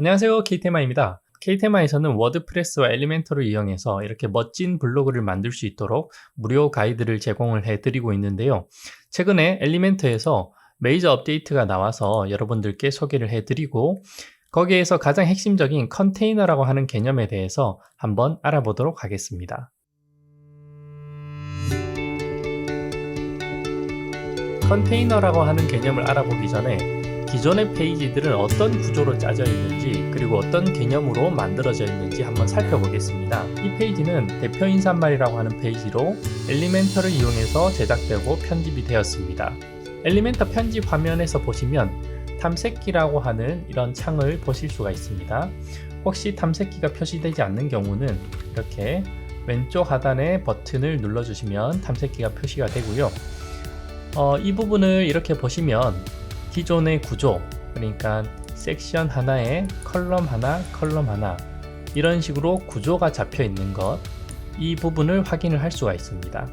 안녕하세요. KTMI입니다. KTMI에서는 워드프레스와 엘리멘터를 이용해서 이렇게 멋진 블로그를 만들 수 있도록 무료 가이드를 제공을 해드리고 있는데요. 최근에 엘리멘터에서 메이저 업데이트가 나와서 여러분들께 소개를 해드리고 거기에서 가장 핵심적인 컨테이너라고 하는 개념에 대해서 한번 알아보도록 하겠습니다. 컨테이너라고 하는 개념을 알아보기 전에 기존의 페이지들은 어떤 구조로 짜져 있는지 그리고 어떤 개념으로 만들어져 있는지 한번 살펴보겠습니다. 이 페이지는 대표 인사말이라고 하는 페이지로 엘리멘터를 이용해서 제작되고 편집이 되었습니다. 엘리멘터 편집 화면에서 보시면 탐색기라고 하는 이런 창을 보실 수가 있습니다. 혹시 탐색기가 표시되지 않는 경우는 이렇게 왼쪽 하단의 버튼을 눌러주시면 탐색기가 표시가 되고요. 이 부분을 이렇게 보시면 기존의 구조, 그러니까 섹션 하나에 컬럼 하나 이런 식으로 구조가 잡혀 있는 것, 이 부분을 확인을 할 수가 있습니다.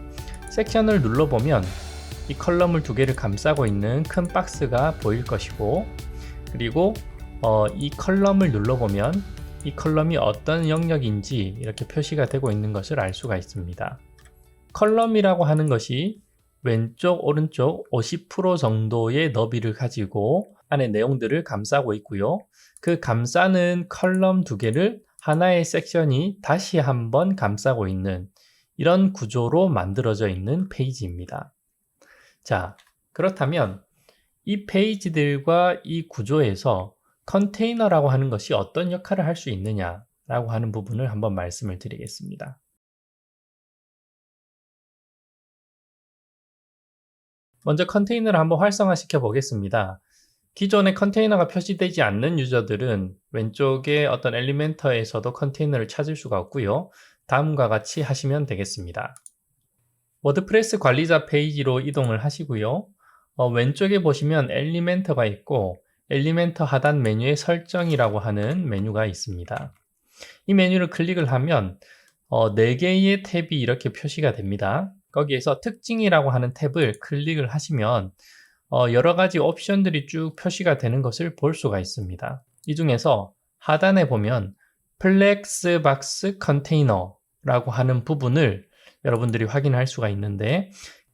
섹션을 눌러보면 이 컬럼을 두 개를 감싸고 있는 큰 박스가 보일 것이고, 그리고 이 컬럼을 눌러보면 이 컬럼이 어떤 영역인지 이렇게 표시가 되고 있는 것을 알 수가 있습니다. 컬럼이라고 하는 것이 왼쪽 오른쪽 50% 정도의 너비를 가지고 안에 내용들을 감싸고 있고요. 그 감싸는 컬럼 두 개를 하나의 섹션이 다시 한번 감싸고 있는 이런 구조로 만들어져 있는 페이지입니다. 자, 그렇다면 이 페이지들과 이 구조에서 컨테이너라고 하는 것이 어떤 역할을 할 수 있느냐라고 하는 부분을 한번 말씀을 드리겠습니다. 먼저 컨테이너를 한번 활성화시켜 보겠습니다. 기존에 컨테이너가 표시되지 않는 유저들은 왼쪽에 어떤 엘리멘터에서도 컨테이너를 찾을 수가 없고요. 다음과 같이 하시면 되겠습니다. 워드프레스 관리자 페이지로 이동을 하시고요. 왼쪽에 보시면 엘리멘터가 있고 엘리멘터 하단 메뉴에 설정이라고 하는 메뉴가 있습니다. 이 메뉴를 클릭을 하면 4개의 탭이 이렇게 표시가 됩니다. 거기에서 특징이라고 하는 탭을 클릭을 하시면 여러 가지 옵션들이 쭉 표시가 되는 것을 볼 수가 있습니다. 이 중에서 하단에 보면 플렉스박스 컨테이너라고 하는 부분을 여러분들이 확인할 수가 있는데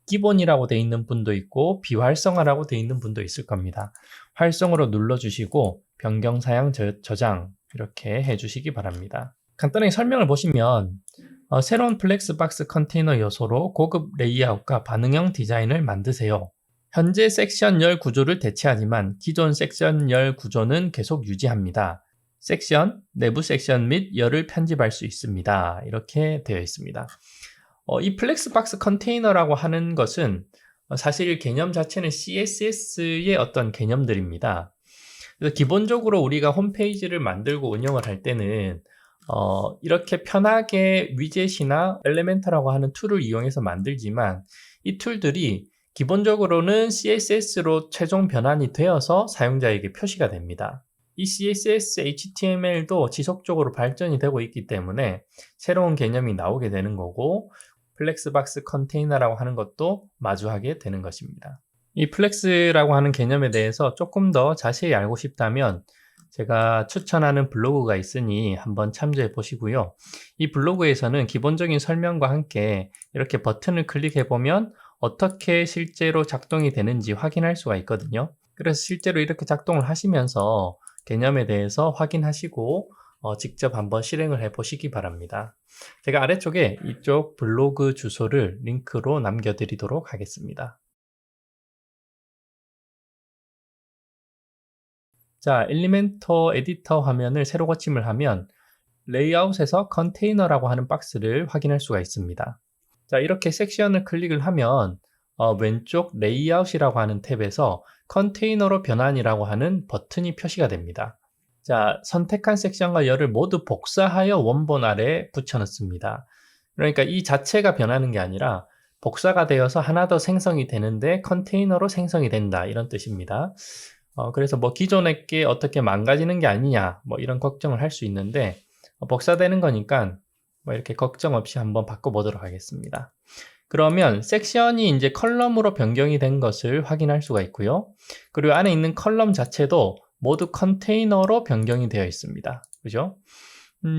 기본이라고 되어 있는 분도 있고 비활성화라고 되어 있는 분도 있을 겁니다. 활성으로 눌러주시고 변경 사양 저장 이렇게 해주시기 바랍니다. 간단하게 설명을 보시면 새로운 플렉스박스 컨테이너 요소로 고급 레이아웃과 반응형 디자인을 만드세요. 현재 섹션열 구조를 대체하지만 기존 섹션열 구조는 계속 유지합니다. 섹션, 내부 섹션 및 열을 편집할 수 있습니다. 이렇게 되어 있습니다. 이 플렉스박스 컨테이너라고 하는 것은 사실 개념 자체는 CSS의 어떤 개념들입니다. 그래서 기본적으로 우리가 홈페이지를 만들고 운영을 할 때는 이렇게 편하게 위젯이나 엘레멘터라고 하는 툴을 이용해서 만들지만 이 툴들이 기본적으로는 CSS로 최종 변환이 되어서 사용자에게 표시가 됩니다. 이 CSS, HTML도 지속적으로 발전이 되고 있기 때문에 새로운 개념이 나오게 되는 거고 플렉스박스 컨테이너라고 하는 것도 마주하게 되는 것입니다. 이 플렉스라고 하는 개념에 대해서 조금 더 자세히 알고 싶다면 제가 추천하는 블로그가 있으니 한번 참조해 보시고요. 이 블로그에서는 기본적인 설명과 함께 이렇게 버튼을 클릭해 보면 어떻게 실제로 작동이 되는지 확인할 수가 있거든요. 그래서 실제로 이렇게 작동을 하시면서 개념에 대해서 확인하시고 직접 한번 실행을 해 보시기 바랍니다. 제가 아래쪽에 이쪽 블로그 주소를 링크로 남겨드리도록 하겠습니다. 자, 엘리멘터 에디터 화면을 새로 고침을 하면 레이아웃에서 컨테이너라고 하는 박스를 확인할 수가 있습니다. 자, 이렇게 섹션을 클릭을 하면 왼쪽 레이아웃이라고 하는 탭에서 컨테이너로 변환이라고 하는 버튼이 표시가 됩니다. 자, 선택한 섹션과 열을 모두 복사하여 원본 아래에 붙여 넣습니다. 그러니까 이 자체가 변하는 게 아니라 복사가 되어서 하나 더 생성이 되는데 컨테이너로 생성이 된다 이런 뜻입니다. 그래서 뭐 기존의 게 어떻게 망가지는 게 아니냐 뭐 이런 걱정을 할 수 있는데 복사되는 거니까 뭐 이렇게 걱정 없이 한번 바꿔보도록 하겠습니다. 그러면 섹션이 이제 컬럼으로 변경이 된 것을 확인할 수가 있고요. 그리고 안에 있는 컬럼 자체도 모두 컨테이너로 변경이 되어 있습니다. 그죠?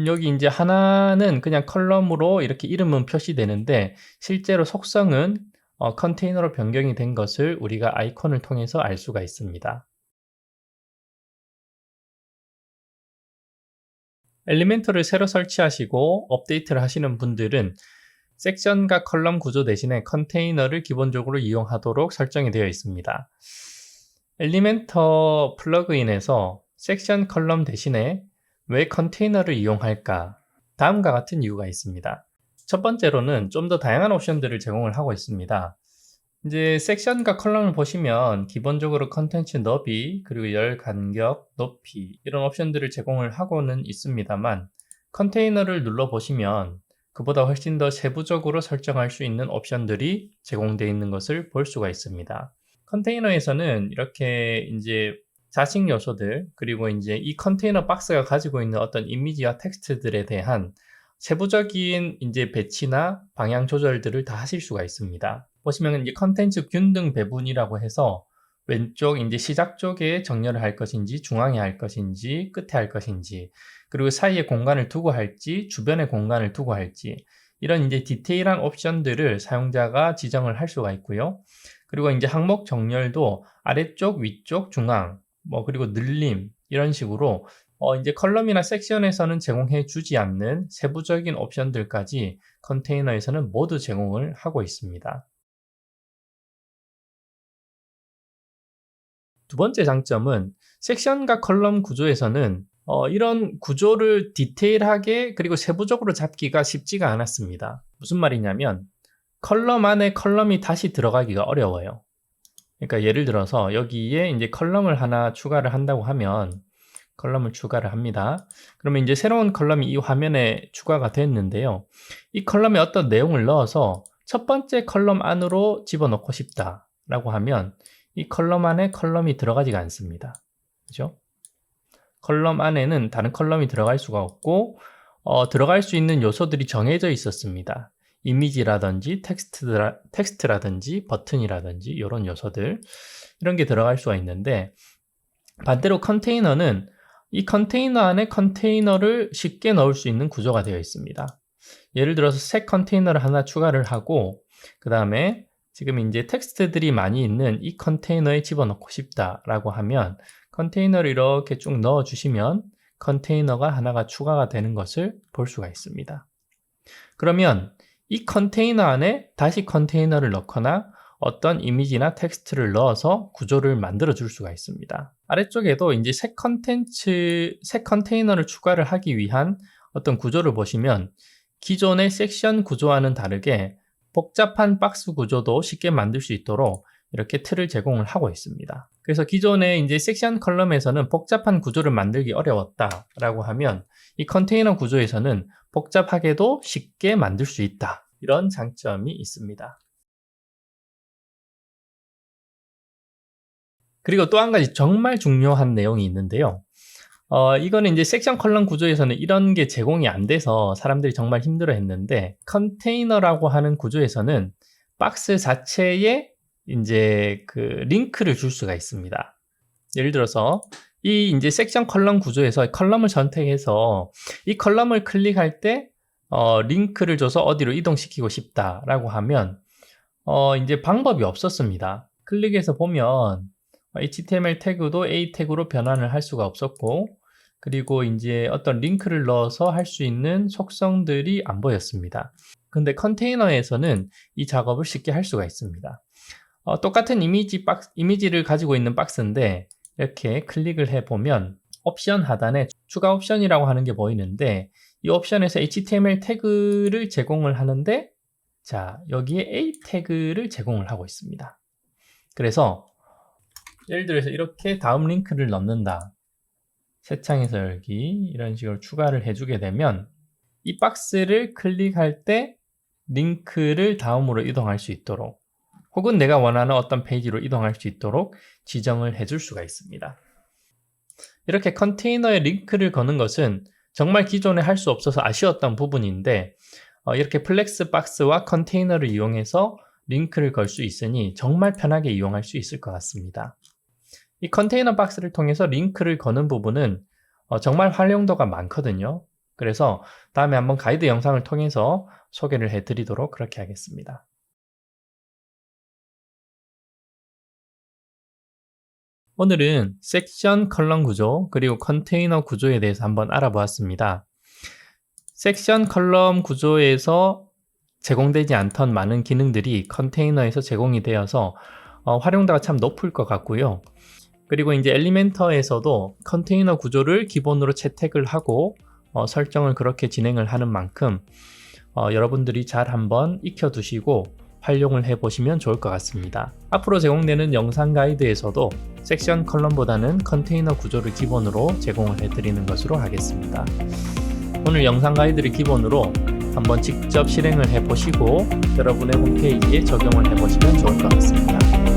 여기 이제 하나는 그냥 컬럼으로 이렇게 이름은 표시되는데 실제로 속성은 컨테이너로 변경이 된 것을 우리가 아이콘을 통해서 알 수가 있습니다. 엘리멘터를 새로 설치하시고 업데이트를 하시는 분들은 섹션과 컬럼 구조 대신에 컨테이너를 기본적으로 이용하도록 설정이 되어 있습니다. 엘리멘터 플러그인에서 섹션 컬럼 대신에 왜 컨테이너를 이용할까? 다음과 같은 이유가 있습니다. 첫 번째로는 좀 더 다양한 옵션들을 제공을 하고 있습니다. 이제 섹션과 컬럼을 보시면 기본적으로 컨텐츠 너비, 그리고 열 간격, 높이 이런 옵션들을 제공을 하고는 있습니다만 컨테이너를 눌러보시면 그보다 훨씬 더 세부적으로 설정할 수 있는 옵션들이 제공되어 있는 것을 볼 수가 있습니다. 컨테이너에서는 이렇게 이제 자식 요소들, 그리고 이제 이 컨테이너 박스가 가지고 있는 어떤 이미지와 텍스트들에 대한 세부적인 이제 배치나 방향 조절들을 다 하실 수가 있습니다. 보시면 이제 컨텐츠 균등 배분이라고 해서 왼쪽 이제 시작 쪽에 정렬을 할 것인지, 중앙에 할 것인지, 끝에 할 것인지, 그리고 사이에 공간을 두고 할지, 주변에 공간을 두고 할지, 이런 이제 디테일한 옵션들을 사용자가 지정을 할 수가 있고요. 그리고 이제 항목 정렬도 아래쪽, 위쪽, 중앙, 그리고 늘림, 이런 식으로 이제 컬럼이나 섹션에서는 제공해 주지 않는 세부적인 옵션들까지 컨테이너에서는 모두 제공을 하고 있습니다. 두 번째 장점은 섹션과 컬럼 구조에서는 이런 구조를 디테일하게 그리고 세부적으로 잡기가 쉽지가 않았습니다. 무슨 말이냐면 컬럼 안에 컬럼이 다시 들어가기가 어려워요. 그러니까 예를 들어서 여기에 이제 컬럼을 하나 추가를 한다고 하면 컬럼을 추가를 합니다. 그러면 이제 새로운 컬럼이 이 화면에 추가가 됐는데요. 이 컬럼에 어떤 내용을 넣어서 첫 번째 컬럼 안으로 집어넣고 싶다라고 하면 이 컬럼 안에 컬럼이 들어가지가 않습니다. 그죠? 컬럼 안에는 다른 컬럼이 들어갈 수가 없고 들어갈 수 있는 요소들이 정해져 있었습니다. 이미지라든지 텍스트라든지 버튼이라든지 이런 요소들, 이런 게 들어갈 수가 있는데 반대로 컨테이너는 이 컨테이너 안에 컨테이너를 쉽게 넣을 수 있는 구조가 되어 있습니다. 예를 들어서 새 컨테이너를 하나 추가를 하고 그 다음에 지금 이제 텍스트들이 많이 있는 이 컨테이너에 집어넣고 싶다라고 하면 컨테이너를 이렇게 쭉 넣어주시면 컨테이너가 하나가 추가가 되는 것을 볼 수가 있습니다. 그러면 이 컨테이너 안에 다시 컨테이너를 넣거나 어떤 이미지나 텍스트를 넣어서 구조를 만들어 줄 수가 있습니다. 아래쪽에도 이제 새 컨테이너를 추가를 하기 위한 어떤 구조를 보시면 기존의 섹션 구조와는 다르게 복잡한 박스 구조도 쉽게 만들 수 있도록 이렇게 틀을 제공을 하고 있습니다. 그래서 기존의 이제 섹션 컬럼에서는 복잡한 구조를 만들기 어려웠다라고 하면 이 컨테이너 구조에서는 복잡하게도 쉽게 만들 수 있다. 이런 장점이 있습니다. 그리고 또 한 가지 정말 중요한 내용이 있는데요. 이거는 이제 섹션 컬럼 구조에서는 이런 게 제공이 안 돼서 사람들이 정말 힘들어 했는데 컨테이너라고 하는 구조에서는 박스 자체에 이제 그 링크를 줄 수가 있습니다. 예를 들어서 이 이제 섹션 컬럼 구조에서 컬럼을 선택해서 이 컬럼을 클릭할 때 링크를 줘서 어디로 이동시키고 싶다라고 하면 이제 방법이 없었습니다. 클릭해서 보면 HTML 태그도 A 태그로 변환을 할 수가 없었고, 그리고 이제 어떤 링크를 넣어서 할 수 있는 속성들이 안 보였습니다. 근데 컨테이너에서는 이 작업을 쉽게 할 수가 있습니다. 똑같은 이미지를 가지고 있는 박스인데 이렇게 클릭을 해보면 옵션 하단에 추가 옵션이라고 하는 게 보이는데 이 옵션에서 HTML 태그를 제공을 하는데 자, 여기에 A 태그를 제공을 하고 있습니다. 그래서 예를 들어서 이렇게 다음 링크를 넣는다. 새 창에서 열기 이런 식으로 추가를 해주게 되면 이 박스를 클릭할 때 링크를 다음으로 이동할 수 있도록 혹은 내가 원하는 어떤 페이지로 이동할 수 있도록 지정을 해줄 수가 있습니다. 이렇게 컨테이너에 링크를 거는 것은 정말 기존에 할 수 없어서 아쉬웠던 부분인데 이렇게 플렉스박스와 컨테이너를 이용해서 링크를 걸 수 있으니 정말 편하게 이용할 수 있을 것 같습니다. 이 컨테이너 박스를 통해서 링크를 거는 부분은 정말 활용도가 많거든요. 그래서 다음에 한번 가이드 영상을 통해서 소개를 해드리도록 그렇게 하겠습니다. 오늘은 섹션 컬럼 구조 그리고 컨테이너 구조에 대해서 한번 알아보았습니다. 섹션 컬럼 구조에서 제공되지 않던 많은 기능들이 컨테이너에서 제공이 되어서 활용도가 참 높을 것 같고요. 그리고 이제 엘리멘터에서도 컨테이너 구조를 기본으로 채택을 하고 설정을 그렇게 진행을 하는 만큼 여러분들이 잘 한번 익혀두시고 활용을 해보시면 좋을 것 같습니다. 앞으로 제공되는 영상 가이드에서도 섹션 컬럼보다는 컨테이너 구조를 기본으로 제공을 해드리는 것으로 하겠습니다. 오늘 영상 가이드를 기본으로 한번 직접 실행을 해보시고 여러분의 홈페이지에 적용을 해보시면 좋을 것 같습니다.